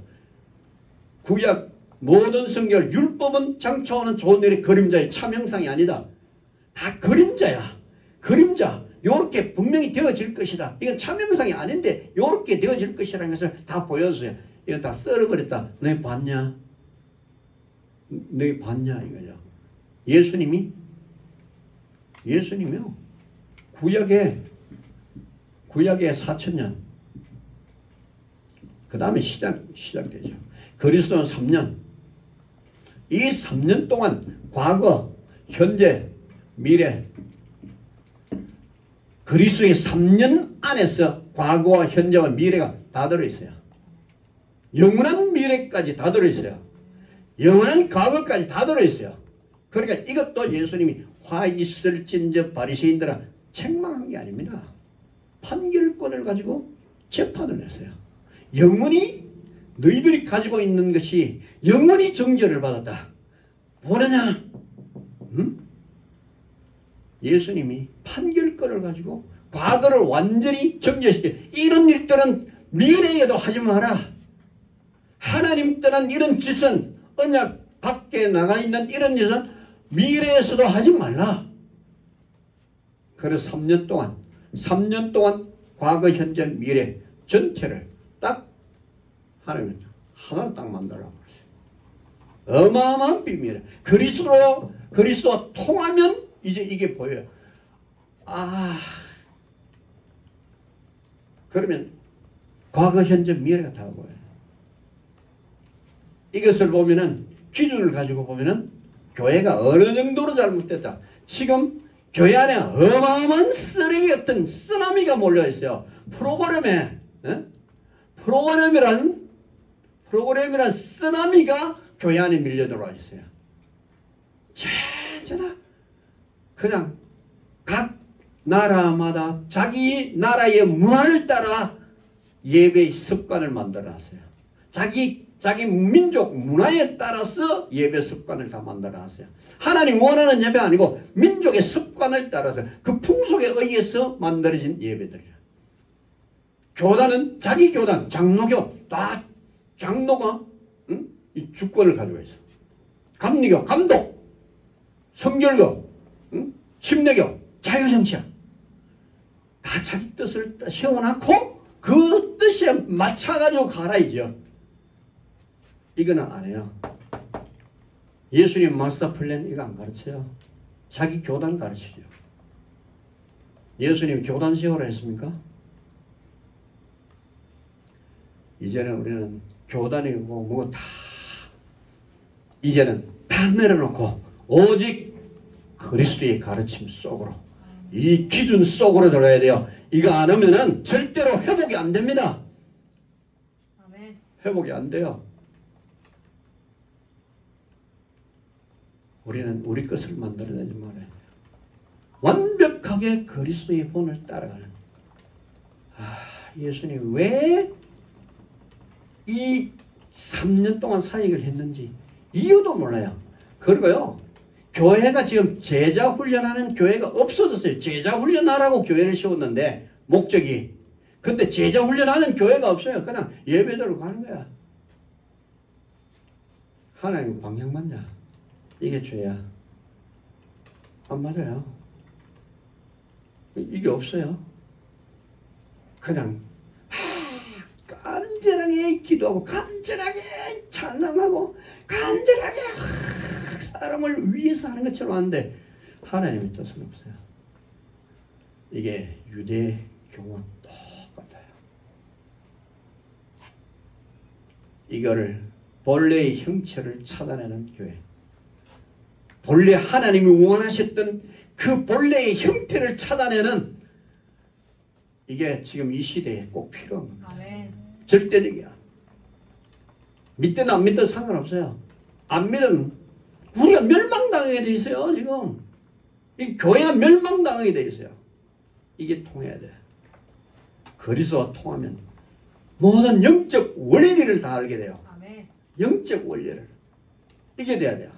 구약 모든 성경 율법은 장초하는 좋은 일의 그림자의 참형상이 아니다. 다 그림자야. 그림자. 요렇게 분명히 되어질 것이다. 이건 참형상이 아닌데 요렇게 되어질 것이라는 것을 다 보여줬어요. 이건 다 썰어버렸다. 너희 봤냐? 너희 봤냐 이거죠. 예수님이요. 구약의 4,000년 그 다음에 시작되죠. 그리스도는 3년. 이 3년 동안 과거, 현재, 미래 그리스도의 3년 안에서 과거와 현재와 미래가 다 들어있어요. 영원한 미래까지 다 들어있어요. 영원한 과거까지 다 들어있어요. 그러니까 이것도 예수님이 화 있을진저 바리새인들아 책망한 게 아닙니다. 판결권을 가지고 재판을 했어요. 영원히 너희들이 가지고 있는 것이 영원히 정죄를 받았다. 뭐느냐? 예수님이 판결권을 가지고 과거를 완전히 정죄시켜. 이런 일들은 미래에도 하지 마라. 하나님 떠난 이런 짓은 언약 밖에 나가 있는 이런 짓은 미래에서도 하지 말라. 그래서 3년 동안 과거, 현재, 미래 전체를 딱 하나님 하나로 딱 만들라고 그랬어요. 어마어마한 비밀이에요. 그리스도와 통하면 이제 이게 보여요. 그러면 과거, 현재, 미래가 다 보여요. 이것을 보면은 기준을 가지고 보면은 교회가 어느 정도로 잘못됐다. 지금 교회 안에 어마어마한 쓰레기 같은 쓰나미가 몰려있어요. 프로그램이라는 프로그램이란 쓰나미가 교회 안에 밀려 들어와 있어요. 전부 그냥 각 나라마다 자기 나라의 문화를 따라 예배의 습관을 만들어놨어요. 자기 민족 문화에 따라서 예배 습관을 다 만들어놨어요. 하나님 원하는 예배 아니고 민족의 습관을 따라서 그 풍속에 의해서 만들어진 예배들이에요. 교단은 자기 교단, 장로교 다 장로가 이 주권을 가지고 있어. 감리교, 감독, 성결교, 침례교, 자유정치야. 다 자기 뜻을 세워놓고 그 뜻에 맞춰가지고 가라이죠. 이거는 안 해요. 예수님 마스터 플랜 이거 안 가르쳐요. 자기 교단 가르치죠. 예수님 교단 세우라 했습니까? 이제는 우리는 교단이고 뭐 다 이제는 다 내려놓고 오직 그리스도의 가르침 속으로 이 기준 속으로 들어야 돼요. 이거 안 하면은 절대로 회복이 안 됩니다. 아멘. 회복이 안 돼요. 우리는 우리 것을 만들어내지 말아요. 완벽하게 그리스도의 본을 따라가는. 예수님 왜 이 3년 동안 사역을 했는지 이유도 몰라요. 그리고요, 교회가 지금 제자 훈련하는 교회가 없어졌어요. 제자 훈련하라고 교회를 세웠는데 목적이. 근데 제자 훈련하는 교회가 없어요. 그냥 예배대로 가는 거야. 하나님 방향 맞냐? 이게 죄야. 안 맞아요. 이게 없어요. 그냥 간절하게 기도하고 간절하게 찬양하고 간절하게 사람을 위해서 하는 것처럼 하는데 하나님의 뜻은 없어요. 이게 유대교와 똑같아요. 이거를 본래의 형체를 찾아내는 교회. 본래 하나님이 원하셨던 그 본래의 형태를 찾아내는 이게 지금 이 시대에 꼭 필요한 겁니다. 아멘. 절대적이야. 믿든 안 믿든 상관없어요. 안 믿으면 우리가 멸망당하게 돼 있어요. 지금 이 교회가 멸망당하게 돼 있어요. 이게 통해야 돼. 그리스도와 통하면 모든 영적 원리를 다 알게 돼요. 아멘. 영적 원리를. 이게 돼야 돼요.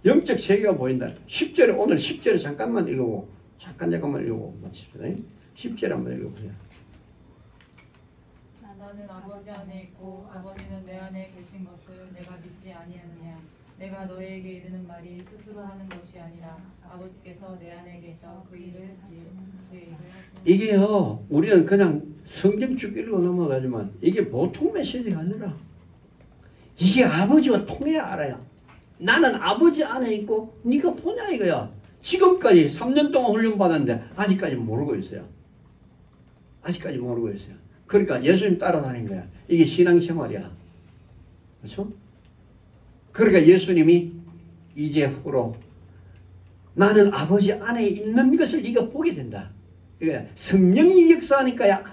영적 세계가 보인다. 10절에 오늘 10절에 잠깐만 읽어보고 잠깐만 읽어보고 마칩시다. 10절에 한번 읽어보세요. 나는 아버지 안에 있고 아버지는 내 안에 계신 것을 내가 믿지 아니하느냐. 내가 너에게 이르는 말이 스스로 하는 것이 아니라 아버지께서 내 안에 계셔 그 일을 하시는. 이게요, 우리는 그냥 성경 쭉 읽고 넘어가지만 이게 보통 메시지가 아니라 이게 아버지와 통해야 알아요. 나는 아버지 안에 있고 네가 보냐 이거야. 지금까지 3년 동안 훈련 받았는데 아직까지 모르고 있어요. 아직까지 모르고 있어요. 그러니까 예수님 따라다닌 거야. 이게 신앙생활이야. 그렇죠? 그러니까 예수님이 이제 후로 나는 아버지 안에 있는 것을 네가 보게 된다. 그러니까 성령이 역사하니까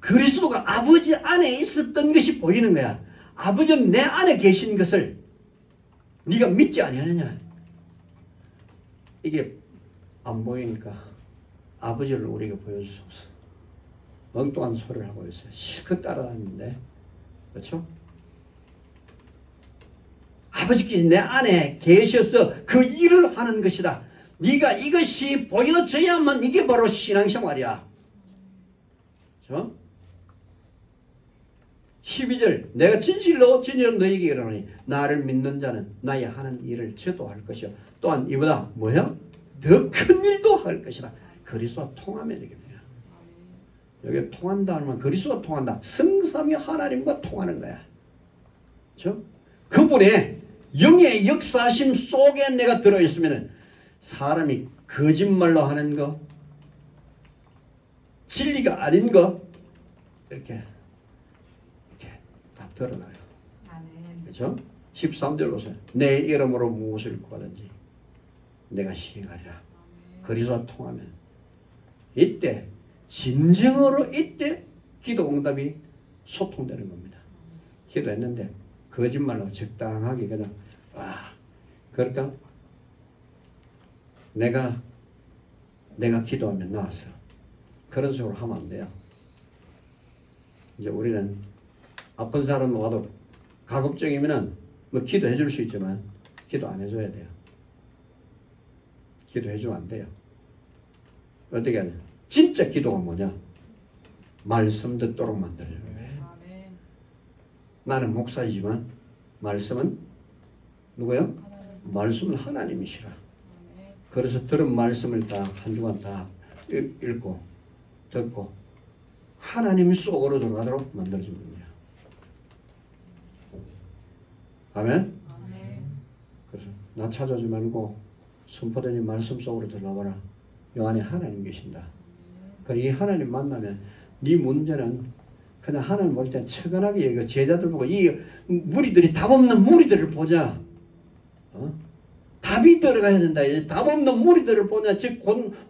그리스도가 아버지 안에 있었던 것이 보이는 거야. 아버지는 내 안에 계신 것을 네가 믿지 아니하느냐. 이게 안 보이니까 아버지를 우리가 보여줄 수 없어. 엉뚱한 소리를 하고 있어요. 실컷 따라다니는데. 그렇죠? 아버지께서 내 안에 계셔서 그 일을 하는 것이다. 네가 이것이 보여져야만 이게 바로 신앙생활이야. 그렇죠? 12절 내가 진실로 너희에게 이르노니 나를 믿는 자는 나의 하는 일을 저도 할 것이요 또한 이보다 뭐야? 더 큰 일도 할 것이다. 그리스도와 통하면 되겠네요. 여기 통한다 하면 그리스도와 통한다. 성삼위 하나님과 통하는 거야. 그렇죠? 그분의 영의 역사심 속에 내가 들어있으면 사람이 거짓말로 하는 거, 진리가 아닌 거 이렇게 다 드러나요. 아멘. 그렇죠? 13절 보세요. 내 이름으로 무엇을 구하든지 내가 시행하리라. 그리스도와 통하면 이때 진정으로 이때 기도 응답이 소통되는 겁니다. 기도했는데 거짓말로 적당하게 그냥 그러니까 내가 기도하면 나왔어. 그런 식으로 하면 안 돼요. 이제 우리는 아픈 사람 와도 가급적이면은 뭐 기도해 줄 수 있지만 기도 안 해줘야 돼요. 기도해 주면 안 돼요. 어떻게 하냐? 진짜 기도가 뭐냐? 말씀 듣도록 만들어줘요. 아멘. 나는 목사이지만 말씀은 누구요? 하나님. 말씀은 하나님이시라. 아멘. 그래서 들은 말씀을 다 한 주간 다 읽고 듣고 하나님 속으로 들어가도록 만들어주는 거야. 아멘? 아멘. 그래서 나 찾아오지 말고 선포되는 말씀 속으로 들어가봐라. 이 안에 하나님 계신다. 그리고 이 하나님 만나면 네 문제는 그냥 하나님 볼 때 처근하게 얘기해. 제자들 보고 이 무리들이 답 없는 무리들을 보자. 답이 들어가야 된다. 답 없는 무리들을 보냐. 즉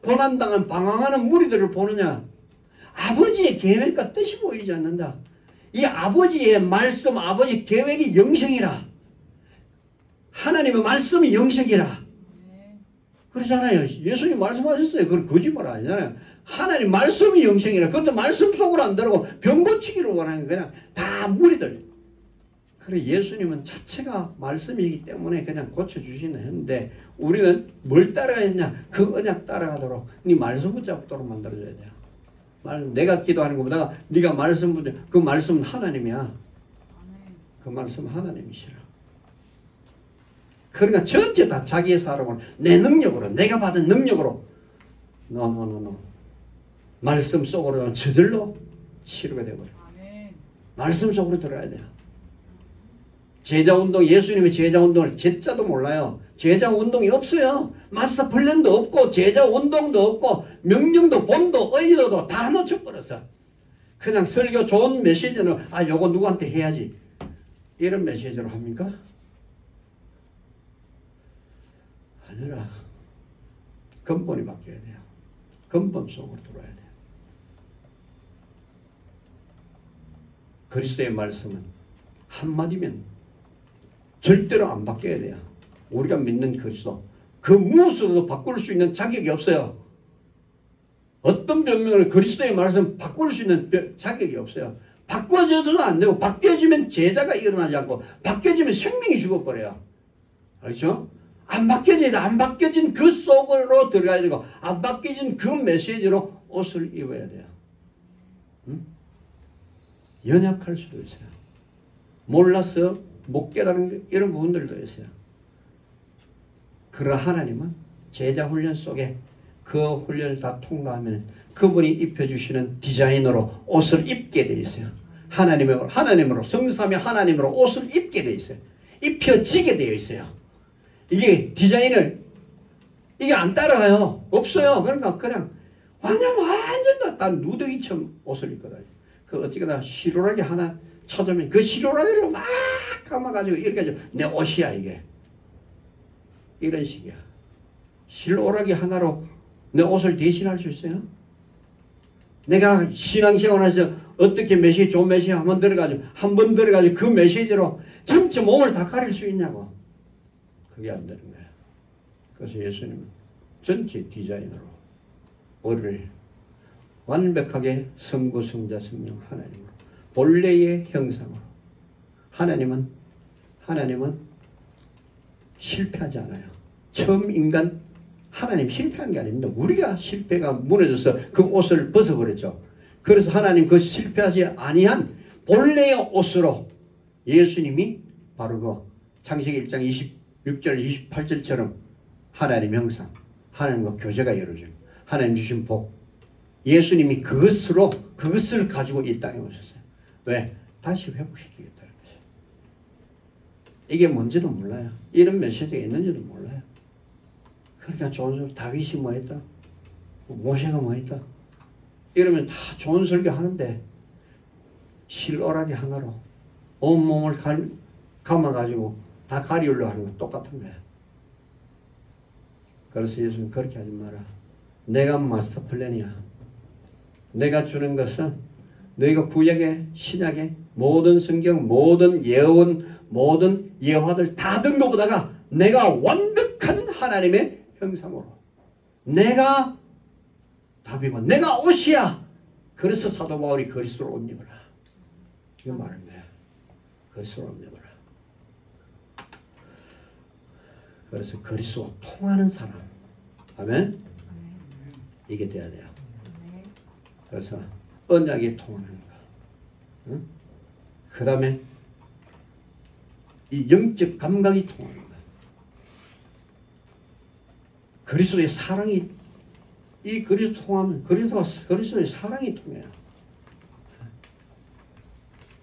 고난당한 방황하는 무리들을 보느냐. 아버지의 계획과 뜻이 보이지 않는다. 이 아버지의 말씀, 아버지 계획이 영생이라. 하나님의 말씀이 영생이라. 그러잖아요. 예수님 말씀하셨어요. 그건 거짓말 아니잖아요. 하나님 말씀이 영생이라. 그런데 말씀 속으로 안 들어가고 병 고치기를 원하는 그냥 다 무리들. 그래 예수님은 자체가 말씀이기 때문에 그냥 고쳐주시는 했는데 우리는 뭘 따라했냐? 그 언약 따라가도록 네 말씀 붙잡도록 만들어줘야 돼요. 내가 기도하는 것보다 네가 말씀 붙잡 그 말씀은 하나님이야. 그 말씀은 하나님이시라. 그러니까 전체 다 자기의 사람을 내 능력으로 내가 받은 능력으로 노 말씀 속으로 저절로 치료가 되어버려. 말씀 속으로 들어야 돼요. 제자운동, 예수님의 제자운동을 제자도 몰라요. 제자운동이 없어요. 마스터 플랜도 없고 제자운동도 없고 명령도 본도 의도도 다 놓쳐버렸어. 그냥 설교 좋은 메시지는 요거 누구한테 해야지 이런 메시지로 합니까? 아니라 근본이 바뀌어야 돼요. 근본 속으로 들어와야 돼요. 그리스도의 말씀은 한마디면 절대로 안 바뀌어야 돼요. 우리가 믿는 그리스도 그 무엇으로도 바꿀 수 있는 자격이 없어요. 어떤 변명을 그리스도의 말씀 바꿀 수 있는 자격이 없어요. 바꿔져서도 안 되고 바뀌어지면 제자가 일어나지 않고 바뀌어지면 생명이 죽어버려요. 그렇죠? 안 바뀌어져야 돼. 안 바뀌어진 그 속으로 들어가야 되고 안 바뀌어진 그 메시지로 옷을 입어야 돼요. 응? 연약할 수도 있어요. 몰라서 못 깨달은 이런 부분들도 있어요. 그러나 하나님은 제자 훈련 속에 그 훈련을 다 통과하면 그분이 입혀주시는 디자인으로 옷을 입게 돼 있어요. 하나님으로 성삼위 하나님으로 옷을 입게 돼 있어요. 입혀지게 되어 있어요. 이게 디자인을 이게 안 따라가요. 없어요. 그러니까 그냥 완전 다 누더기처럼 옷을 입거든요. 그 어떻게나 시로라기 하나 쳐주면 그 시로라기로 막 감아가지고 이렇게 해서 내 옷이야 이게. 이런 식이야. 실오라기 하나로 내 옷을 대신할 수 있어요? 내가 신앙생활에서 어떻게 메시지 좋은 메시지 한 번 들어가지고 그 메시지로 전체 몸을 다 가릴 수 있냐고. 그게 안 되는 거야. 그래서 예수님은 전체 디자인으로 우리를 완벽하게 성부, 성자, 성령 하나님으로 본래의 형상으로 하나님은 실패하지 않아요. 처음 인간 하나님 실패한 게 아닙니다. 우리가 실패가 무너져서 그 옷을 벗어버렸죠. 그래서 하나님 그 실패하지 아니한 본래의 옷으로 예수님이 바로 그 창세기 1장 26절 28절처럼 하나님 형상 하나님과 교제가 이루어져요. 하나님 주신 복 예수님이 그것을 가지고 이 땅에 오셨어요. 왜? 다시 회복시키겠다는 거죠. 이게 뭔지도 몰라요. 이런 메시지가 있는지도 몰라요. 그러니까 좋은 설교, 다윗이 뭐 했다? 모세가 뭐 했다? 이러면 다 좋은 설교 하는데 실오라기 하나로 온몸을 감아가지고 다 가리우려고 하는 건 똑같은 거야. 그래서 예수는 그렇게 하지 마라. 내가 마스터 플랜이야. 내가 주는 것은 너희가 구약에 신약에 모든 성경 모든 예언 모든 예화들 다 등록보다가 내가 완벽한 하나님의 형상으로 내가 답이고 내가 옷이야. 그래서 사도 바울이 그리스도를 옷 입어라. 이거 말하는 거야. 그리스도를 옷 입어라. 그래서 그리스도와 통하는 사람. 아멘. 이게 돼야 돼요. 그래서 언약이 통하는 거. 응? 그 다음에 이 영적 감각이 통하는 거. 그리스도의 사랑이 이 그리스도 통하면 그리스도의 사랑이 통해요.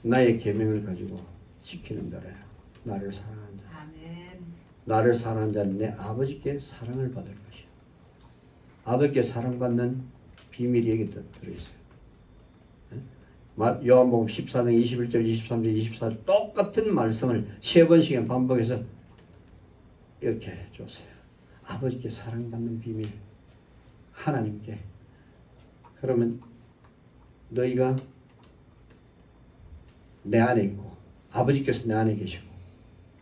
나의 계명을 가지고 지키는 자라. 나를 사랑하는 자. 아멘. 나를 사랑하는 자는 내 아버지께 사랑을 받을 것이야. 아버지께 사랑받는 비밀이 여기 들어있어요. 요한복음 14장 21절 23절 24절 똑같은 말씀을 3번씩이나 반복해서 이렇게 줬어요. 아버지께 사랑받는 비밀 하나님께. 그러면 너희가 내 안에 있고 아버지께서 내 안에 계시고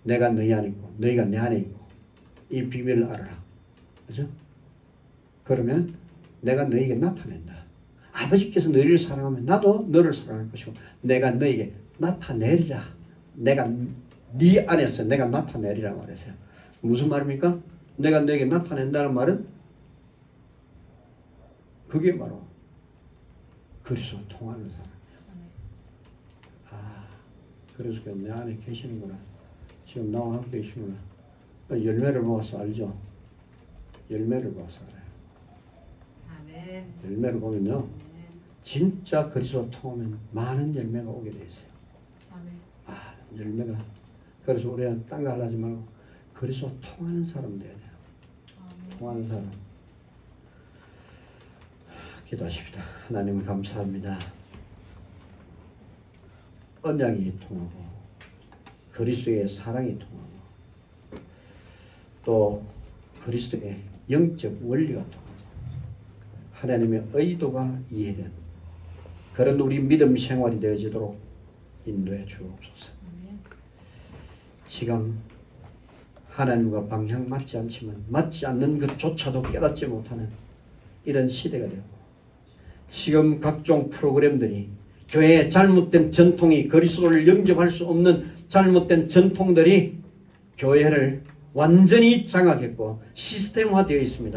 내가 너희 안에 있고 너희가 내 안에 있고 이 비밀을 알아라. 그죠? 그러면 내가 너희에게 나타낸다. 아버지께서 너희를 사랑하면 나도 너를 사랑할 것이고 내가 너희에게 나타내리라. 내가 네 안에서 내가 나타내리라 말했어요. 무슨 말입니까? 내가 너에게 나타낸다는 말은 그게 바로 그리스도 통하는 사람. 아, 그래서 내 안에 계시는구나. 지금 나와 함께 계시구나. 열매를 먹어서 알죠? 열매를 먹어서 알아요. 아멘. 열매를 보면요. 아멘. 진짜 그리스도 통하면 많은 열매가 오게 돼 있어요. 아멘. 아, 열매가. 그래서 우리는 딴 거 하지 말고 그리스도 통하는 사람 돼야 돼요. 아멘. 통하는 사람. 기도하십시다. 하나님 감사합니다. 언약이 통하고 그리스도의 사랑이 통하고 또 그리스도의 영적 원리가 통하고 하나님의 의도가 이해된 그런 우리 믿음 생활이 되어지도록 인도해 주옵소서. 지금 하나님과 방향 맞지 않지만 맞지 않는 것조차도 깨닫지 못하는 이런 시대가 되고 지금 각종 프로그램들이 교회의 잘못된 전통이 그리스도를 영접할 수 없는 잘못된 전통들이 교회를 완전히 장악했고 시스템화되어 있습니다.